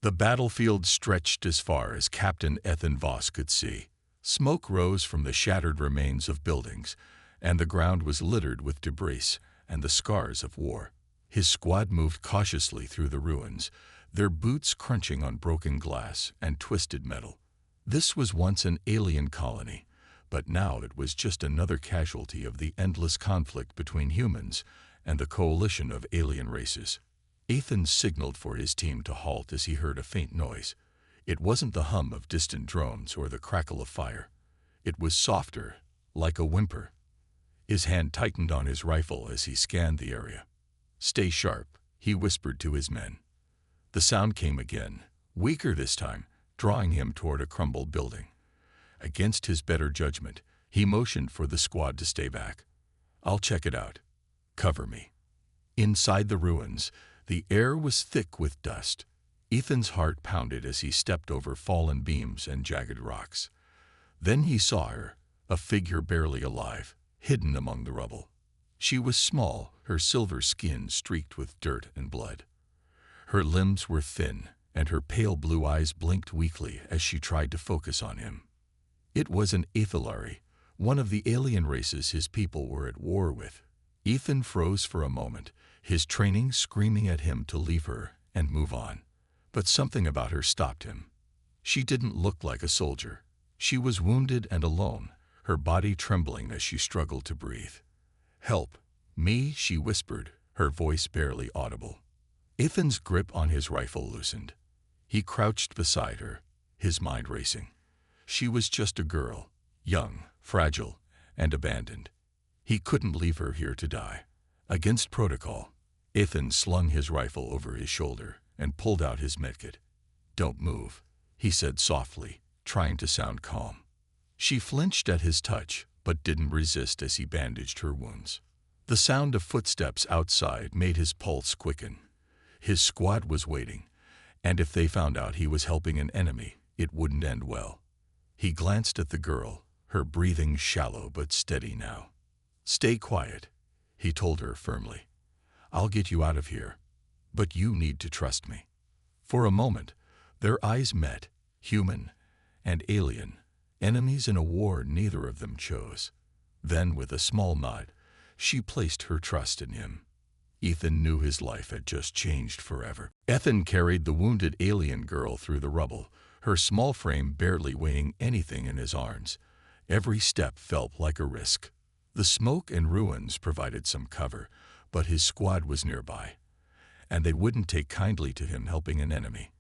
The battlefield stretched as far as Captain Ethan Voss could see. Smoke rose from the shattered remains of buildings, and the ground was littered with debris and the scars of war. His squad moved cautiously through the ruins, their boots crunching on broken glass and twisted metal. This was once an alien colony, but now it was just another casualty of the endless conflict between humans and the coalition of alien races. Ethan signaled for his team to halt as he heard a faint noise. It wasn't the hum of distant drones or the crackle of fire. It was softer, like a whimper. His hand tightened on his rifle as he scanned the area. "Stay sharp," he whispered to his men. The sound came again, weaker this time, drawing him toward a crumbled building. Against his better judgment, he motioned for the squad to stay back. "I'll check it out. Cover me." Inside the ruins, the air was thick with dust. Ethan's heart pounded as he stepped over fallen beams and jagged rocks. Then he saw her, a figure barely alive, hidden among the rubble. She was small, her silver skin streaked with dirt and blood. Her limbs were thin, and her pale blue eyes blinked weakly as she tried to focus on him. It was an Athalari, one of the alien races his people were at war with. Ethan froze for a moment, his training screaming at him to leave her and move on. But something about her stopped him. She didn't look like a soldier. She was wounded and alone, her body trembling as she struggled to breathe. "Help me," she whispered, her voice barely audible. Ethan's grip on his rifle loosened. He crouched beside her, his mind racing. She was just a girl, young, fragile, and abandoned. He couldn't leave her here to die. Against protocol, Ethan slung his rifle over his shoulder and pulled out his medkit. "Don't move," he said softly, trying to sound calm. She flinched at his touch, but didn't resist as he bandaged her wounds. The sound of footsteps outside made his pulse quicken. His squad was waiting, and if they found out he was helping an enemy, it wouldn't end well. He glanced at the girl, her breathing shallow but steady now. "Stay quiet," he told her firmly. "I'll get you out of here, but you need to trust me." For a moment, their eyes met, human and alien, enemies in a war neither of them chose. Then, with a small nod, she placed her trust in him. Ethan knew his life had just changed forever. Ethan carried the wounded alien girl through the rubble, her small frame barely weighing anything in his arms. Every step felt like a risk. The smoke and ruins provided some cover, but his squad was nearby, and they wouldn't take kindly to him helping an enemy.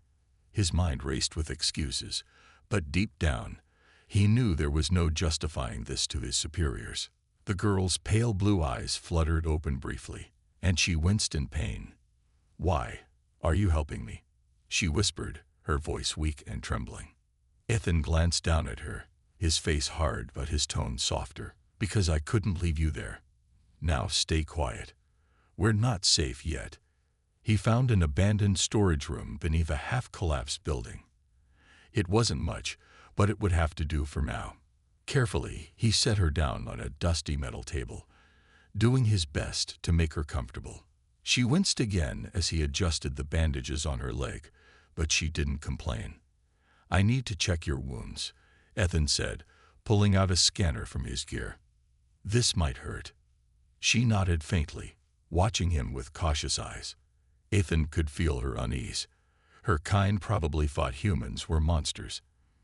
His mind raced with excuses, but deep down, he knew there was no justifying this to his superiors. The girl's pale blue eyes fluttered open briefly, and she winced in pain. "Why are you helping me?" she whispered, her voice weak and trembling. Ethan glanced down at her, his face hard but his tone softer. "Because I couldn't leave you there. Now stay quiet. We're not safe yet." He found an abandoned storage room beneath a half-collapsed building. It wasn't much, but it would have to do for now. Carefully, he set her down on a dusty metal table, doing his best to make her comfortable. She winced again as he adjusted the bandages on her leg, but she didn't complain. "I need to check your wounds," Ethan said, pulling out a scanner from his gear. "This might hurt." She nodded faintly, watching him with cautious eyes. Ethan could feel her unease. Her kind probably thought humans were monsters.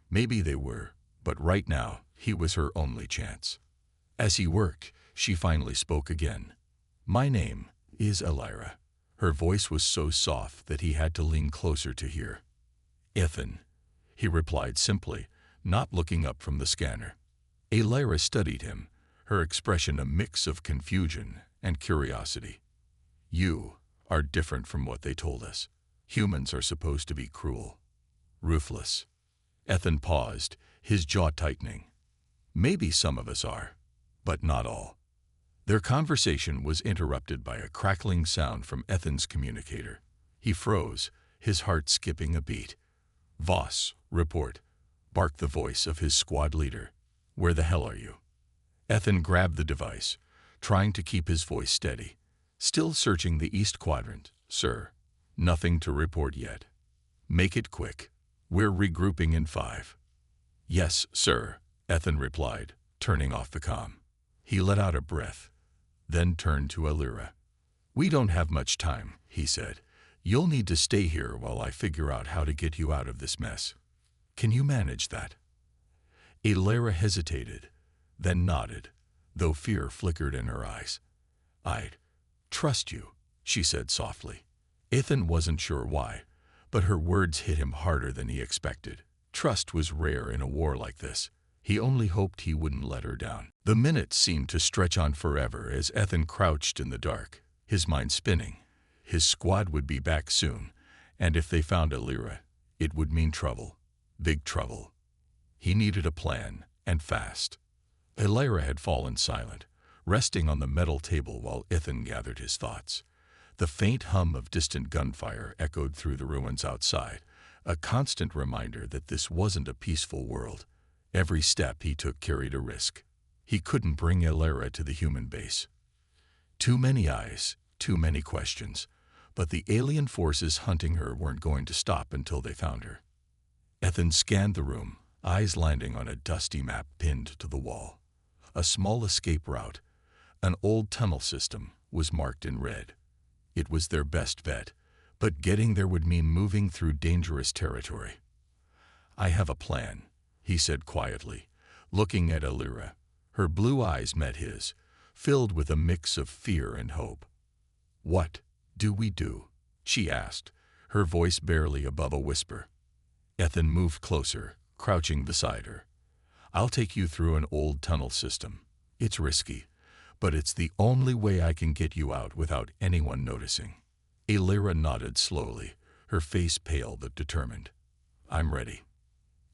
Maybe they were, but right now, he was her only chance. As he worked, she finally spoke again. "My name is Elira." Her voice was so soft that he had to lean closer to hear. "Ethan," he replied simply, not looking up from the scanner. Elira studied him, her expression a mix of confusion and curiosity. "You are different from what they told us. Humans are supposed to be cruel, ruthless." Ethan paused, his jaw tightening. "Maybe some of us are, but not all." Their conversation was interrupted by a crackling sound from Ethan's communicator. He froze, his heart skipping a beat. "Voss, report," barked the voice of his squad leader. "Where the hell are you?" Ethan grabbed the device, trying to keep his voice steady. "Still searching the East Quadrant, sir. Nothing to report yet." Make it quick. We're regrouping in 5. Yes, sir, Ethan replied, turning off the comm. He let out a breath, then turned to Alira. We don't have much time, he said. You'll need to stay here while I figure out how to get you out of this mess. Can you manage that? Alira hesitated, then nodded, though fear flickered in her eyes. I'd trust you, she said softly. Ethan wasn't sure why, but her words hit him harder than he expected. Trust was rare in a war like this. He only hoped he wouldn't let her down. The minutes seemed to stretch on forever as Ethan crouched in the dark, his mind spinning. His squad would be back soon, and if they found Alira, it would mean trouble. Big trouble. He needed a plan, and fast. Alira had fallen silent, resting on the metal table while Ethan gathered his thoughts. The faint hum of distant gunfire echoed through the ruins outside, a constant reminder that this wasn't a peaceful world. Every step he took carried a risk. He couldn't bring Alira to the human base. Too many eyes, too many questions, but the alien forces hunting her weren't going to stop until they found her. Ethan scanned the room, eyes landing on a dusty map pinned to the wall. A small escape route, an old tunnel system, was marked in red. It was their best bet, but getting there would mean moving through dangerous territory. I have a plan, he said quietly, looking at Alira. Her blue eyes met his, filled with a mix of fear and hope. What do we do? She asked, her voice barely above a whisper. Ethan moved closer, crouching beside her. I'll take you through an old tunnel system. It's risky, but it's the only way I can get you out without anyone noticing. Alira nodded slowly, her face pale but determined. I'm ready.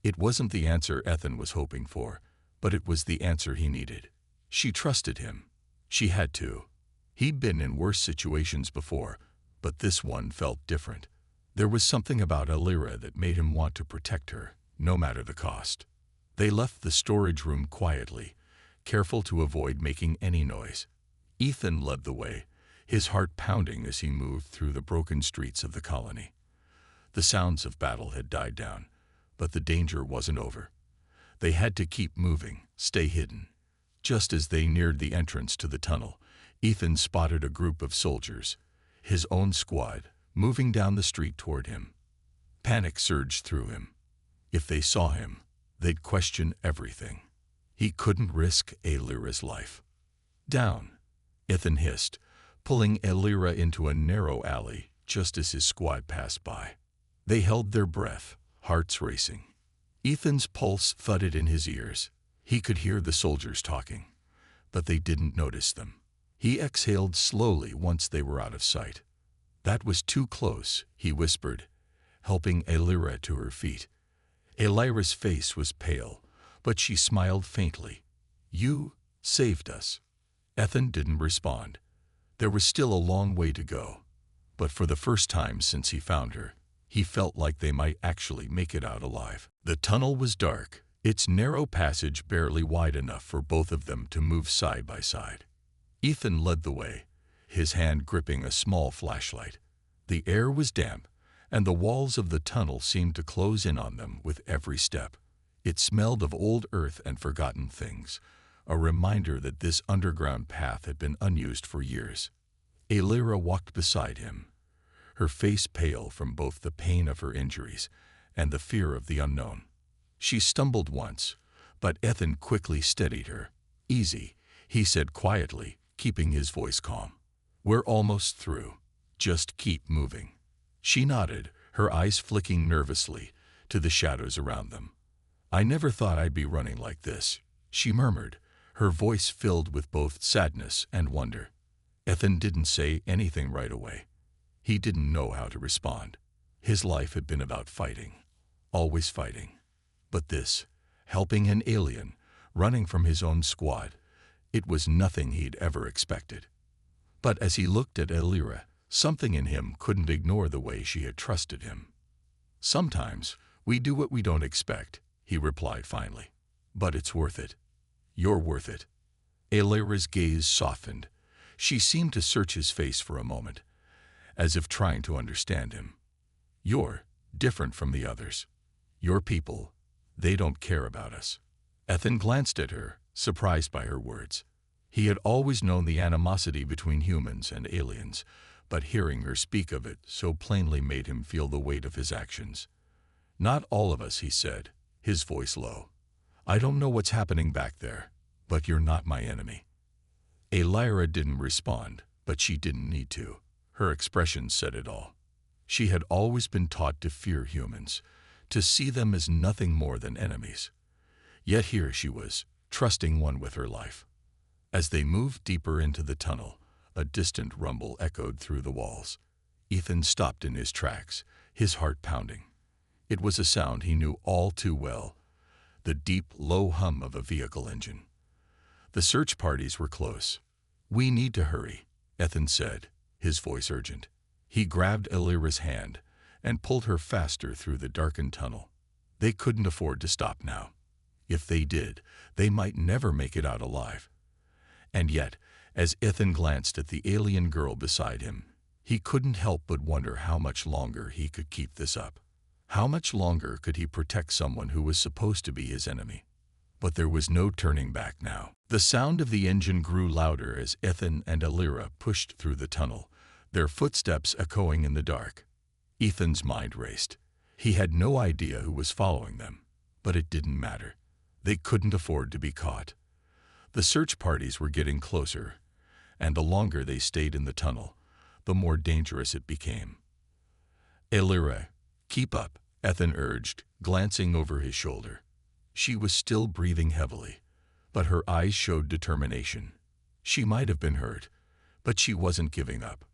It wasn't the answer Ethan was hoping for, but it was the answer he needed. She trusted him. She had to. He'd been in worse situations before, but this one felt different. There was something about Alira that made him want to protect her, no matter the cost. They left the storage room quietly, careful to avoid making any noise. Ethan led the way, his heart pounding as he moved through the broken streets of the colony. The sounds of battle had died down, but the danger wasn't over. They had to keep moving, stay hidden. Just as they neared the entrance to the tunnel, Ethan spotted a group of soldiers, his own squad, moving down the street toward him. Panic surged through him. If they saw him, they'd question everything. He couldn't risk Alira's life. Down, Ethan hissed, pulling Alira into a narrow alley just as his squad passed by. They held their breath, hearts racing. Ethan's pulse thudded in his ears. He could hear the soldiers talking, but they didn't notice them. He exhaled slowly once they were out of sight. That was too close, he whispered, helping Alira to her feet. Alira's face was pale, but she smiled faintly. You saved us. Ethan didn't respond. There was still a long way to go, but for the first time since he found her, he felt like they might actually make it out alive. The tunnel was dark, its narrow passage barely wide enough for both of them to move side by side. Ethan led the way, his hand gripping a small flashlight. The air was damp, and the walls of the tunnel seemed to close in on them with every step. It smelled of old earth and forgotten things, a reminder that this underground path had been unused for years. Alira walked beside him, her face pale from both the pain of her injuries and the fear of the unknown. She stumbled once, but Ethan quickly steadied her. Easy, he said quietly, keeping his voice calm. We're almost through. Just keep moving. She nodded, her eyes flicking nervously to the shadows around them. I never thought I'd be running like this, she murmured, her voice filled with both sadness and wonder. Ethan didn't say anything right away. He didn't know how to respond. His life had been about fighting, always fighting. But this, helping an alien, running from his own squad, it was nothing he'd ever expected. But as he looked at Alira, something in him couldn't ignore the way she had trusted him. Sometimes we do what we don't expect, he replied finally. But it's worth it. You're worth it. Alira's gaze softened. She seemed to search his face for a moment, as if trying to understand him. You're different from the others. Your people, they don't care about us. Ethan glanced at her, surprised by her words. He had always known the animosity between humans and aliens, but hearing her speak of it so plainly made him feel the weight of his actions. Not all of us, he said, his voice low. I don't know what's happening back there, but you're not my enemy. Lyra didn't respond, but she didn't need to. Her expression said it all. She had always been taught to fear humans, to see them as nothing more than enemies. Yet here she was, trusting one with her life. As they moved deeper into the tunnel, a distant rumble echoed through the walls. Ethan stopped in his tracks, his heart pounding. It was a sound he knew all too well, the deep, low hum of a vehicle engine. The search parties were close. We need to hurry, Ethan said, his voice urgent. He grabbed Lyra's hand and pulled her faster through the darkened tunnel. They couldn't afford to stop now. If they did, they might never make it out alive. And yet, as Ethan glanced at the alien girl beside him, he couldn't help but wonder how much longer he could keep this up. How much longer could he protect someone who was supposed to be his enemy? But there was no turning back now. The sound of the engine grew louder as Ethan and Lyra pushed through the tunnel, their footsteps echoing in the dark. Ethan's mind raced. He had no idea who was following them, but it didn't matter. They couldn't afford to be caught. The search parties were getting closer, and the longer they stayed in the tunnel, the more dangerous it became. Lyra, keep up, Ethan urged, glancing over his shoulder. She was still breathing heavily, but her eyes showed determination. She might have been hurt, but she wasn't giving up.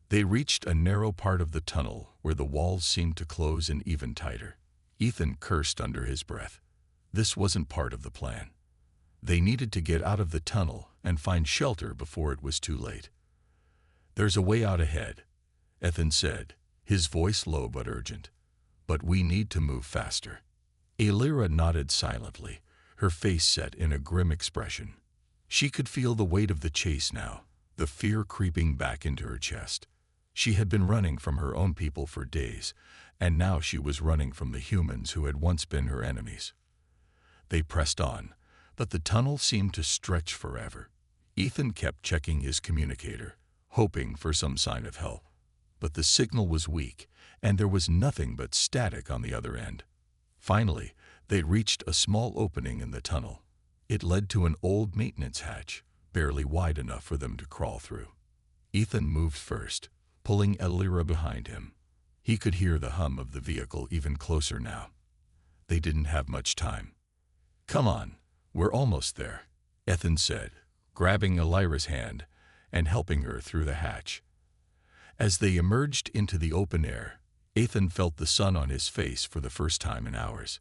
They reached a narrow part of the tunnel where the walls seemed to close in even tighter. Ethan cursed under his breath. This wasn't part of the plan. They needed to get out of the tunnel and find shelter before it was too late. There's a way out ahead, Ethan said, his voice low but urgent. But we need to move faster. Lyra nodded silently, her face set in a grim expression. She could feel the weight of the chase now, the fear creeping back into her chest. She had been running from her own people for days, and now she was running from the humans who had once been her enemies. They pressed on, but the tunnel seemed to stretch forever. Ethan kept checking his communicator, hoping for some sign of help. But the signal was weak, and there was nothing but static on the other end. Finally, they reached a small opening in the tunnel. It led to an old maintenance hatch, barely wide enough for them to crawl through. Ethan moved first, pulling Lyra behind him. He could hear the hum of the vehicle even closer now. They didn't have much time. Come on, we're almost there, Ethan said, grabbing Lyra's hand and helping her through the hatch. As they emerged into the open air, Ethan felt the sun on his face for the first time in hours.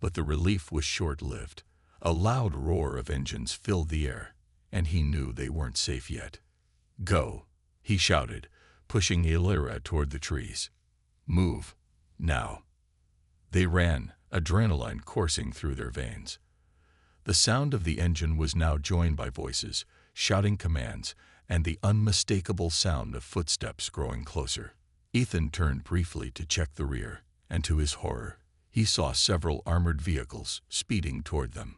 But the relief was short-lived. A loud roar of engines filled the air, and he knew they weren't safe yet. Go, he shouted, pushing Lyra toward the trees. Move, now. They ran, adrenaline coursing through their veins. The sound of the engine was now joined by voices, shouting commands, and the unmistakable sound of footsteps growing closer. Ethan turned briefly to check the rear, and to his horror, he saw several armored vehicles speeding toward them.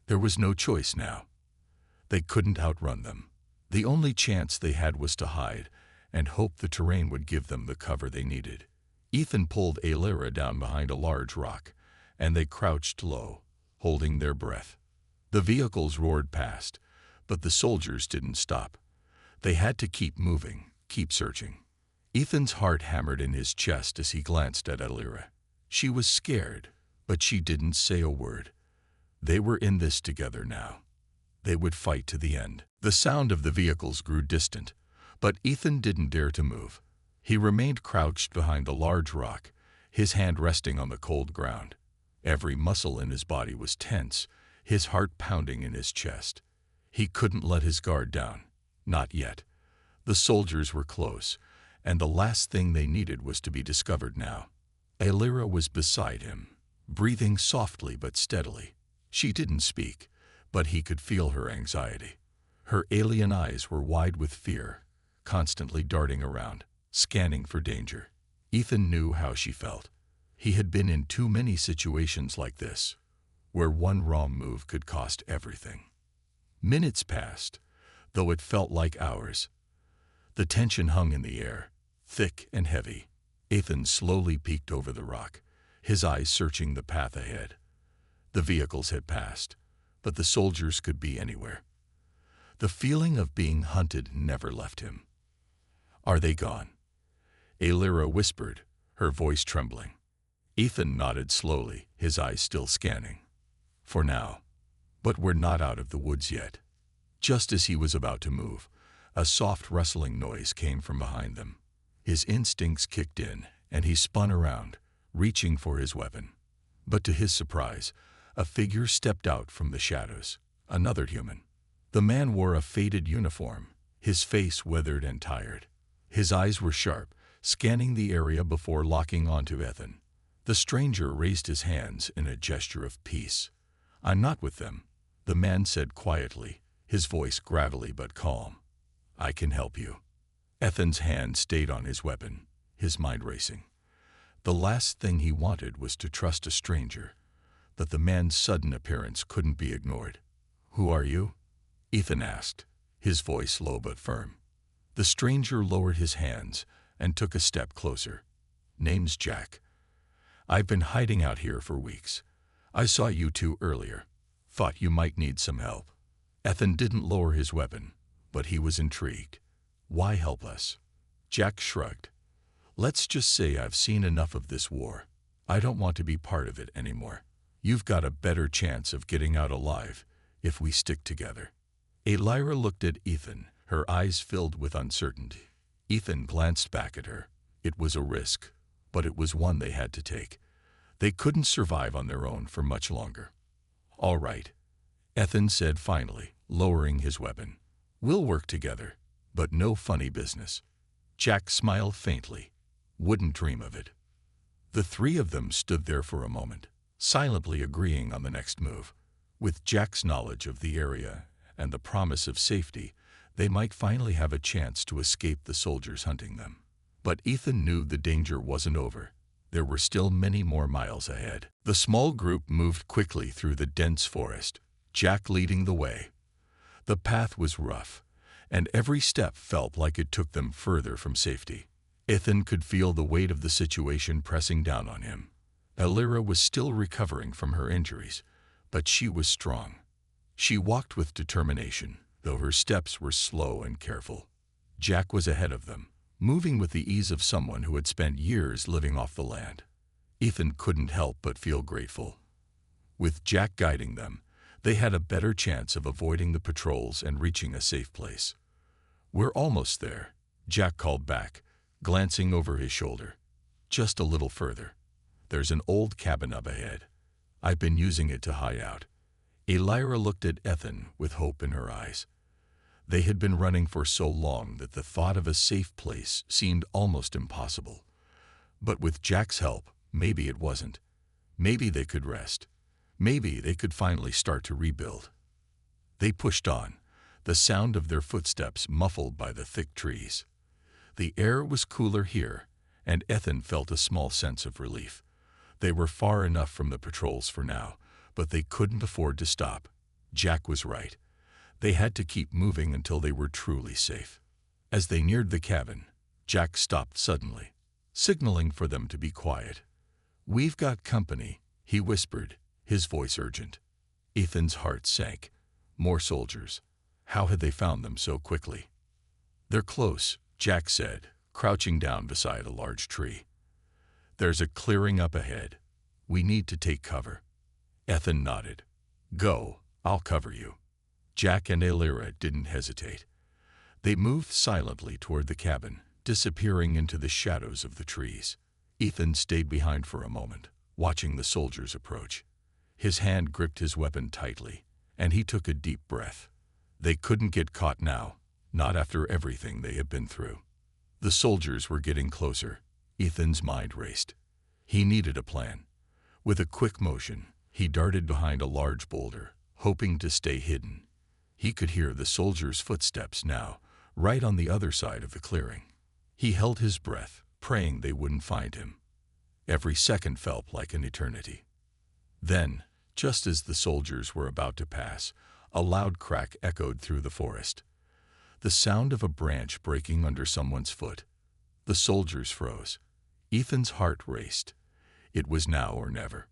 There was no choice now. They couldn't outrun them. The only chance they had was to hide and hope the terrain would give them the cover they needed. Ethan pulled Lyra down behind a large rock, and they crouched low, holding their breath. The vehicles roared past, but the soldiers didn't stop. They had to keep moving, keep searching. Ethan's heart hammered in his chest as he glanced at Lyra. She was scared, but she didn't say a word. They were in this together now. They would fight to the end. The sound of the vehicles grew distant, but Ethan didn't dare to move. He remained crouched behind a large rock, his hand resting on the cold ground. Every muscle in his body was tense, his heart pounding in his chest. He couldn't let his guard down. Not yet. The soldiers were close, and the last thing they needed was to be discovered now. Lyra was beside him, breathing softly but steadily. She didn't speak, but he could feel her anxiety. Her alien eyes were wide with fear, constantly darting around, scanning for danger. Ethan knew how she felt. He had been in too many situations like this, where one wrong move could cost everything. Minutes passed, though it felt like hours. The tension hung in the air, thick and heavy. Ethan slowly peeked over the rock, his eyes searching the path ahead. The vehicles had passed, but the soldiers could be anywhere. The feeling of being hunted never left him. "Are they gone?" Alyra whispered, her voice trembling. Ethan nodded slowly, his eyes still scanning. "For now. But we're not out of the woods yet." Just as he was about to move, a soft rustling noise came from behind them. His instincts kicked in, and he spun around, reaching for his weapon. But to his surprise, a figure stepped out from the shadows, another human. The man wore a faded uniform, his face weathered and tired. His eyes were sharp, scanning the area before locking onto Ethan. The stranger raised his hands in a gesture of peace. "I'm not with them," the man said quietly, his voice gravelly but calm. "I can help you." Ethan's hand stayed on his weapon, his mind racing. The last thing he wanted was to trust a stranger, but the man's sudden appearance couldn't be ignored. "Who are you?" Ethan asked, his voice low but firm. The stranger lowered his hands and took a step closer. "Name's Jack. I've been hiding out here for weeks. I saw you two earlier. Thought you might need some help." Ethan didn't lower his weapon, but he was intrigued. "Why help us?" Jack shrugged. "Let's just say I've seen enough of this war. I don't want to be part of it anymore. You've got a better chance of getting out alive if we stick together." Alyra looked at Ethan, her eyes filled with uncertainty. Ethan glanced back at her. It was a risk, but it was one they had to take. They couldn't survive on their own for much longer. "All right," Ethan said finally, lowering his weapon. "We'll work together, but no funny business." Jack smiled faintly. "Wouldn't dream of it." The three of them stood there for a moment, silently agreeing on the next move. With Jack's knowledge of the area and the promise of safety, they might finally have a chance to escape the soldiers hunting them. But Ethan knew the danger wasn't over. There were still many more miles ahead. The small group moved quickly through the dense forest, Jack leading the way. The path was rough, and every step felt like it took them further from safety. Ethan could feel the weight of the situation pressing down on him. Alyra was still recovering from her injuries, but she was strong. She walked with determination, though her steps were slow and careful. Jack was ahead of them, moving with the ease of someone who had spent years living off the land. Ethan couldn't help but feel grateful. With Jack guiding them, they had a better chance of avoiding the patrols and reaching a safe place. "We're almost there," Jack called back, glancing over his shoulder. "Just a little further. There's an old cabin up ahead. I've been using it to hide out." Alyra looked at Ethan with hope in her eyes. They had been running for so long that the thought of a safe place seemed almost impossible. But with Jack's help, maybe it wasn't. Maybe they could rest. Maybe they could finally start to rebuild. They pushed on, the sound of their footsteps muffled by the thick trees. The air was cooler here, and Ethan felt a small sense of relief. They were far enough from the patrols for now, but they couldn't afford to stop. Jack was right. They had to keep moving until they were truly safe. As they neared the cabin, Jack stopped suddenly, signaling for them to be quiet. "We've got company," he whispered, his voice urgent. Ethan's heart sank. More soldiers. How had they found them so quickly? "They're close," Jack said, crouching down beside a large tree. "There's a clearing up ahead. We need to take cover." Ethan nodded. "Go, I'll cover you." Jack and Alyra didn't hesitate. They moved silently toward the cabin, disappearing into the shadows of the trees. Ethan stayed behind for a moment, watching the soldiers approach. His hand gripped his weapon tightly, and he took a deep breath. They couldn't get caught now, not after everything they had been through. The soldiers were getting closer. Ethan's mind raced. He needed a plan. With a quick motion, he darted behind a large boulder, hoping to stay hidden. He could hear the soldiers' footsteps now, right on the other side of the clearing. He held his breath, praying they wouldn't find him. Every second felt like an eternity. Then, just as the soldiers were about to pass, a loud crack echoed through the forest. The sound of a branch breaking under someone's foot. The soldiers froze. Ethan's heart raced. It was now or never.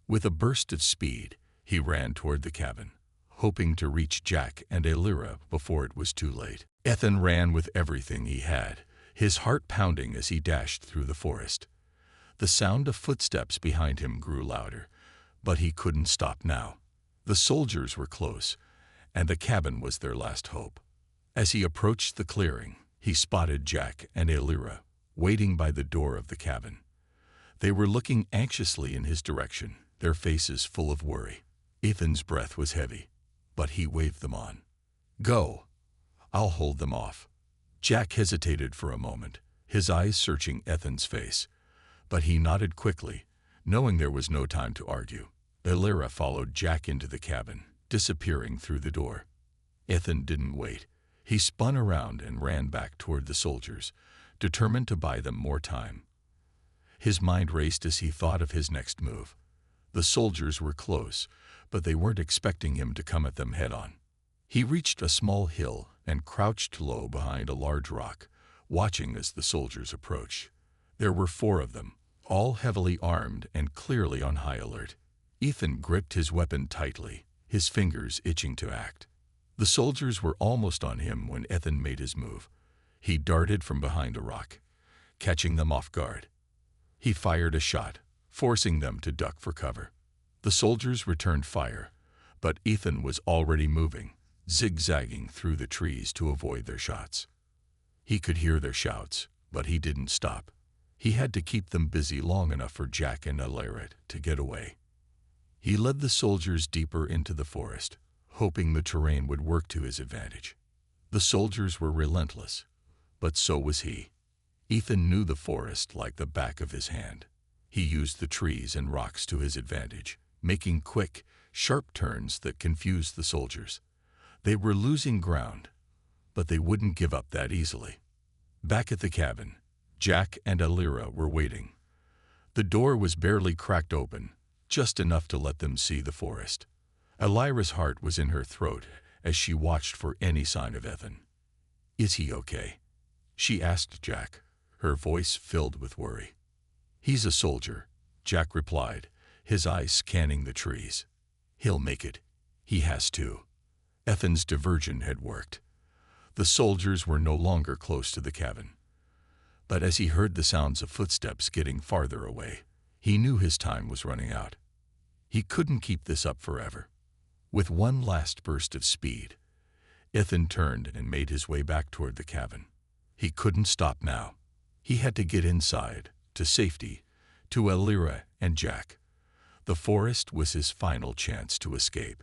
With a burst of speed, he ran toward the cabin, hoping to reach Jack and Elira before it was too late. Ethan ran with everything he had, his heart pounding as he dashed through the forest. The sound of footsteps behind him grew louder, but he couldn't stop now. The soldiers were close, and the cabin was their last hope. As he approached the clearing, he spotted Jack and Elira waiting by the door of the cabin. They were looking anxiously in his direction, their faces full of worry. Ethan's breath was heavy, but he waved them on. "Go. I'll hold them off." Jack hesitated for a moment, his eyes searching Ethan's face, but he nodded quickly, knowing there was no time to argue. Elira followed Jack into the cabin, disappearing through the door. Ethan didn't wait. He spun around and ran back toward the soldiers, determined to buy them more time. His mind raced as he thought of his next move. The soldiers were close, but they weren't expecting him to come at them head-on. He reached a small hill and crouched low behind a large rock, watching as the soldiers approached. There were 4 of them, all heavily armed and clearly on high alert. Ethan gripped his weapon tightly, his fingers itching to act. The soldiers were almost on him when Ethan made his move. He darted from behind a rock, catching them off guard. He fired a shot, forcing them to duck for cover. The soldiers returned fire, but Ethan was already moving, zigzagging through the trees to avoid their shots. He could hear their shouts, but he didn't stop. He had to keep them busy long enough for Jack and Elira to get away. He led the soldiers deeper into the forest, hoping the terrain would work to his advantage. The soldiers were relentless, but so was he. Ethan knew the forest like the back of his hand. He used the trees and rocks to his advantage, making quick, sharp turns that confused the soldiers. They were losing ground, but they wouldn't give up that easily. Back at the cabin, Jack and Elira were waiting. The door was barely cracked open, just enough to let them see the forest. Elira's heart was in her throat as she watched for any sign of Ethan. "Is he okay?" she asked Jack, her voice filled with worry. "He's a soldier," Jack replied, his eyes scanning the trees. "He'll make it. He has to." Ethan's diversion had worked. The soldiers were no longer close to the cabin. But as he heard the sounds of footsteps getting farther away, he knew his time was running out. He couldn't keep this up forever. With one last burst of speed, Ethan turned and made his way back toward the cabin. He couldn't stop now. He had to get inside, to safety, to Elira and Jack. The forest was his final chance to escape.